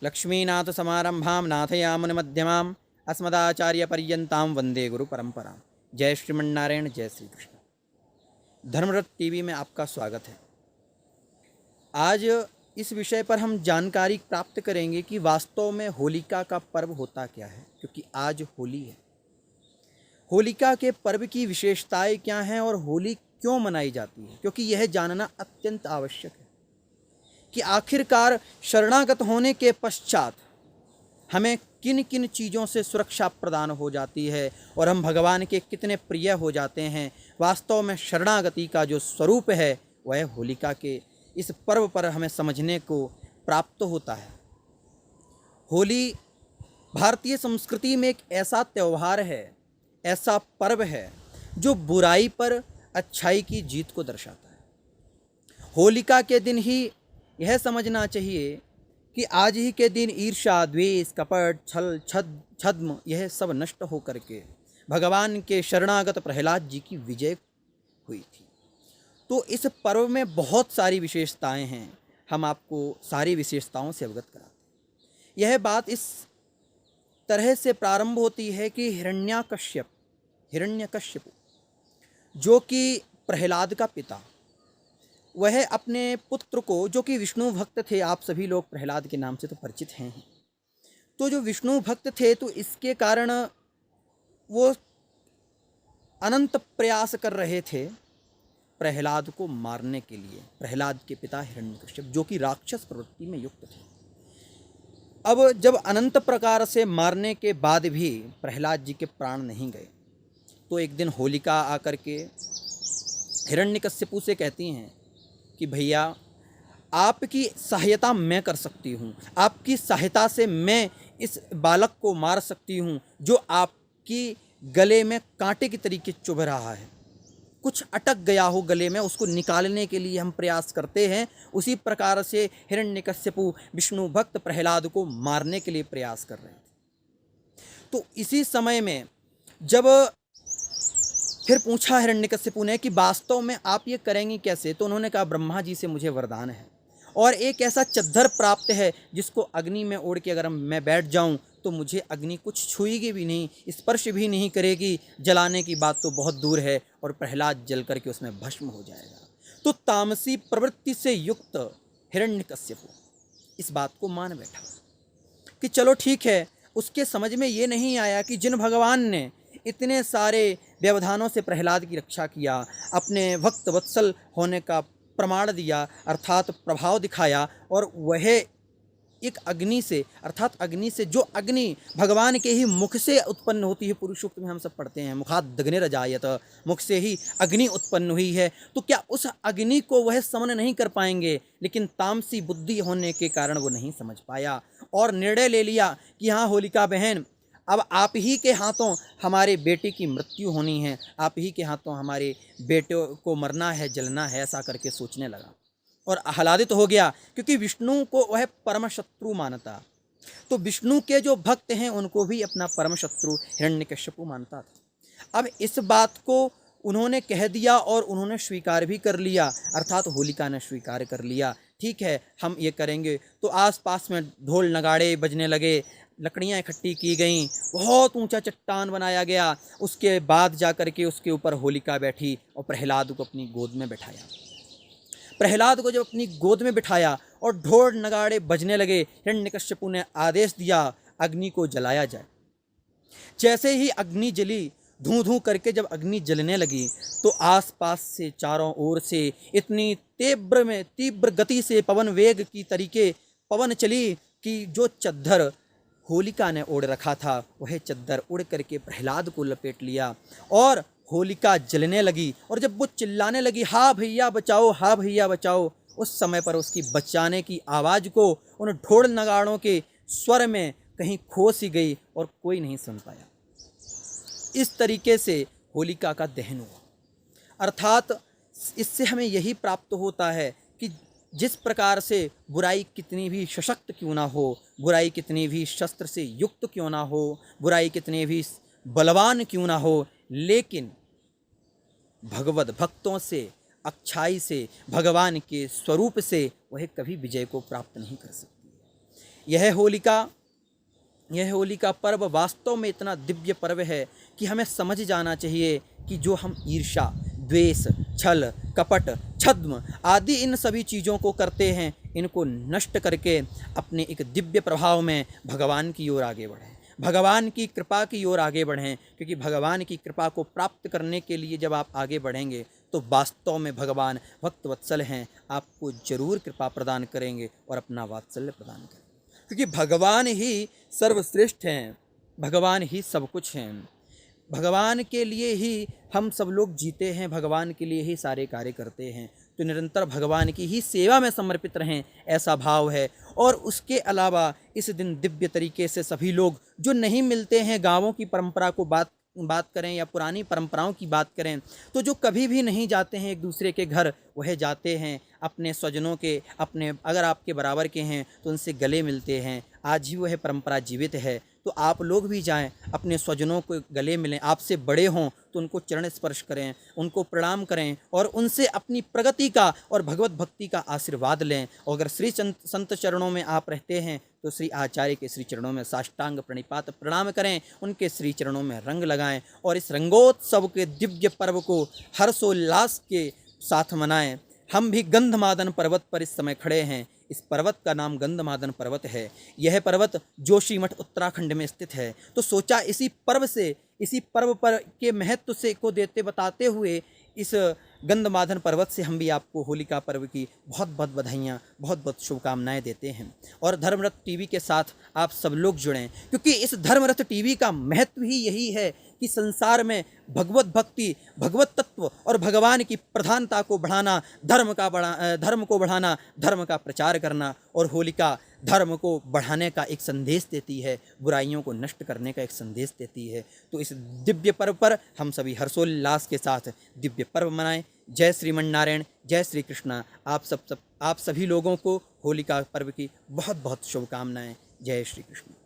लक्ष्मीनाथसमारम्भां नाथयामुनमध्यमाम् अस्मदाचार्यपर्यन्तां वंदे गुरु परंपरां। जय श्रीमन्नारायण, जय श्री कृष्ण। धर्मरथ टीवी में आपका स्वागत है। आज इस विषय पर हम जानकारी प्राप्त करेंगे कि वास्तव में होलिका का पर्व होता क्या है, क्योंकि आज होली है। होलिका के पर्व की विशेषताएं क्या हैं और होली क्यों मनाई जाती है, क्योंकि यह जानना अत्यंत आवश्यक है कि आखिरकार शरणागत होने के पश्चात हमें किन किन चीज़ों से सुरक्षा प्रदान हो जाती है और हम भगवान के कितने प्रिय हो जाते हैं। वास्तव में शरणागति का जो स्वरूप है वह होलिका के इस पर्व पर हमें समझने को प्राप्त होता है। होली भारतीय संस्कृति में एक ऐसा त्यौहार है, ऐसा पर्व है जो बुराई पर अच्छाई की जीत को दर्शाता है। होलिका के दिन ही यह समझना चाहिए कि आज ही के दिन ईर्ष्या, द्वेष, कपट, छल, छद्म यह सब नष्ट हो करके भगवान के शरणागत प्रहलाद जी की विजय हुई थी। तो इस पर्व में बहुत सारी विशेषताएं हैं, हम आपको सारी विशेषताओं से अवगत कराते हैं। यह बात इस तरह से प्रारंभ होती है कि हिरण्यकश्यप जो कि प्रहलाद का पिता, वह अपने पुत्र को, जो कि विष्णु भक्त थे, आप सभी लोग प्रहलाद के नाम से तो परिचित हैं ही, तो जो विष्णु भक्त थे तो इसके कारण वो अनंत प्रयास कर रहे थे प्रहलाद को मारने के लिए। प्रहलाद के पिता हिरण्यकश्यप जो कि राक्षस प्रवृत्ति में युक्त थे। अब जब अनंत प्रकार से मारने के बाद भी प्रहलाद जी के प्राण नहीं गए तो एक दिन होलिका आकर के हिरण्यकश्यपु से कहती हैं कि भैया, आपकी सहायता मैं कर सकती हूँ, आपकी सहायता से मैं इस बालक को मार सकती हूँ जो आपकी गले में कांटे की तरीके चुभ रहा है। कुछ अटक गया हो गले में, उसको निकालने के लिए हम प्रयास करते हैं। उसी प्रकार से हिरण्यकश्यपु विष्णु भक्त प्रहलाद को मारने के लिए प्रयास कर रहे थे। तो इसी समय में जब फिर पूछा हिरण्यकश्यपु ने कि वास्तव में आप ये करेंगी कैसे, तो उन्होंने कहा ब्रह्मा जी से मुझे वरदान है और एक ऐसा चद्दर प्राप्त है जिसको अग्नि में ओढ़ के अगर मैं बैठ जाऊं तो मुझे अग्नि कुछ छुएगी भी नहीं, स्पर्श भी नहीं करेगी, जलाने की बात तो बहुत दूर है और प्रहलाद जल करके उसमें भस्म हो जाएगा। तो तामसी प्रवृत्ति से युक्त हिरण्यकश्यपु इस बात को मान बैठा कि चलो ठीक है। उसके समझ में ये नहीं आया कि जिन भगवान ने इतने सारे व्यवधानों से प्रहलाद की रक्षा किया, अपने भक्त वत्सल होने का प्रमाण दिया अर्थात प्रभाव दिखाया, और वह एक अग्नि से, अर्थात अग्नि से, जो अग्नि भगवान के ही मुख से उत्पन्न होती है, पुरुष सूक्त में हम सब पढ़ते हैं मुखादग्निरजायत, मुख से ही अग्नि उत्पन्न हुई है, तो क्या उस अग्नि को वह समन नहीं कर पाएंगे? लेकिन तामसी बुद्धि होने के कारण वो नहीं समझ पाया और निर्णय ले लिया कि हाँ होलिका बहन, अब आप ही के हाथों हमारे बेटे की मृत्यु होनी है, आप ही के हाथों हमारे बेटे को मरना है, जलना है, ऐसा करके सोचने लगा और आह्लादित हो गया क्योंकि विष्णु को वह परम शत्रु मानता। तो विष्णु के जो भक्त हैं उनको भी अपना परम शत्रु हिरण्यकश्यपु मानता था। अब इस बात को उन्होंने कह दिया और उन्होंने स्वीकार भी कर लिया, अर्थात होलिका ने स्वीकार कर लिया, ठीक है हम ये करेंगे। तो आसपास में ढोल नगाड़े बजने लगे, लकड़ियाँ इकट्ठी की गईं, बहुत ऊंचा चट्टान बनाया गया। उसके बाद जा कर के उसके ऊपर होलिका बैठी और प्रहलाद को अपनी गोद में बैठाया। प्रहलाद को जब अपनी गोद में बिठाया और ढोल नगाड़े बजने लगे, हिरण्यकश्यपु ने आदेश दिया अग्नि को जलाया जाए। जैसे ही अग्नि जली, धूं धूं करके जब अग्नि जलने लगी तो आसपास से चारों ओर से इतनी तीव्र गति से पवन वेग की तरीके पवन चली कि जो चद्दर होलिका ने ओढ़ रखा था वह चद्दर उड़ करके प्रहलाद को लपेट लिया और होलिका जलने लगी। और जब वो चिल्लाने लगी हाँ भैया बचाओ, हाँ भैया बचाओ, उस समय पर उसकी बचाने की आवाज़ को उन ढोल नगाड़ों के स्वर में कहीं खो सी गई और कोई नहीं सुन पाया। इस तरीके से होलिका का दहन हुआ। अर्थात इससे हमें यही प्राप्त होता है कि जिस प्रकार से बुराई कितनी भी सशक्त क्यों ना हो, बुराई कितनी भी शस्त्र से युक्त क्यों ना हो, बुराई कितने भी बलवान क्यों ना हो, लेकिन भगवत भक्तों से, अच्छाई से, भगवान के स्वरूप से वह कभी विजय को प्राप्त नहीं कर सकती। यह होली का पर्व वास्तव में इतना दिव्य पर्व है कि हमें समझ जाना चाहिए कि जो हम ईर्ष्या, द्वेष, छल, कपट, छद्म आदि इन सभी चीज़ों को करते हैं, इनको नष्ट करके अपने एक दिव्य प्रभाव में भगवान की ओर आगे बढ़ें, भगवान की कृपा की ओर आगे बढ़ें। क्योंकि भगवान की कृपा को प्राप्त करने के लिए जब आप आगे बढ़ेंगे तो वास्तव में भगवान भक्तवत्सल हैं, आपको जरूर कृपा प्रदान करेंगे और अपना वात्सल्य प्रदान करेंगे। क्योंकि भगवान ही सर्वश्रेष्ठ हैं, भगवान ही सब कुछ हैं, भगवान के लिए ही हम सब लोग जीते हैं, भगवान के लिए ही सारे कार्य करते हैं। तो निरंतर भगवान की ही सेवा में समर्पित रहें, ऐसा भाव है। और उसके अलावा इस दिन दिव्य तरीके से सभी लोग जो नहीं मिलते हैं, गाँवों की परंपरा को बात करें या पुरानी परंपराओं की बात करें, तो जो कभी भी नहीं जाते हैं एक दूसरे के घर, वह जाते हैं अपने स्वजनों के, अपने अगर आपके बराबर के हैं तो उनसे गले मिलते हैं। आज भी वह परंपरा जीवित है। तो आप लोग भी जाएं, अपने स्वजनों को गले मिलें, आपसे बड़े हों तो उनको चरण स्पर्श करें, उनको प्रणाम करें और उनसे अपनी प्रगति का और भगवत भक्ति का आशीर्वाद लें। और अगर श्री संत चरणों में आप रहते हैं तो श्री आचार्य के श्री चरणों में साष्टांग प्रणिपात प्रणाम करें, उनके श्री चरणों में रंग लगाएं और इस रंगोत्सव के दिव्य पर्व को हर्षोल्लास के साथ मनाएं। हम भी गंधमादन पर्वत पर इस समय खड़े हैं। इस पर्वत का नाम गंधमादन पर्वत है। यह पर्वत जोशीमठ उत्तराखंड में स्थित है। तो सोचा इसी पर्व पर के महत्व से को बताते हुए इस गंधमादन पर्वत से हम भी आपको होलिका पर्व की बहुत बहुत बधाइयाँ, बहुत बहुत शुभकामनाएं देते हैं। और धर्मरथ टीवी के साथ आप सब लोग जुड़ें, क्योंकि इस धर्मरथ टीवी का महत्व ही यही है कि संसार में भगवत भक्ति, भगवत तत्व और भगवान की प्रधानता को बढ़ाना, धर्म को बढ़ाना, धर्म का प्रचार करना। और होलिका धर्म को बढ़ाने का एक संदेश देती है, बुराइयों को नष्ट करने का एक संदेश देती है। तो इस दिव्य पर्व पर हम सभी हर्षोल्लास के साथ दिव्य पर्व मनाएं। जय श्रीमन नारायण, जय श्री कृष्णा। आप सभी लोगों को होलिका पर्व की बहुत बहुत शुभकामनाएं। जय श्री कृष्ण।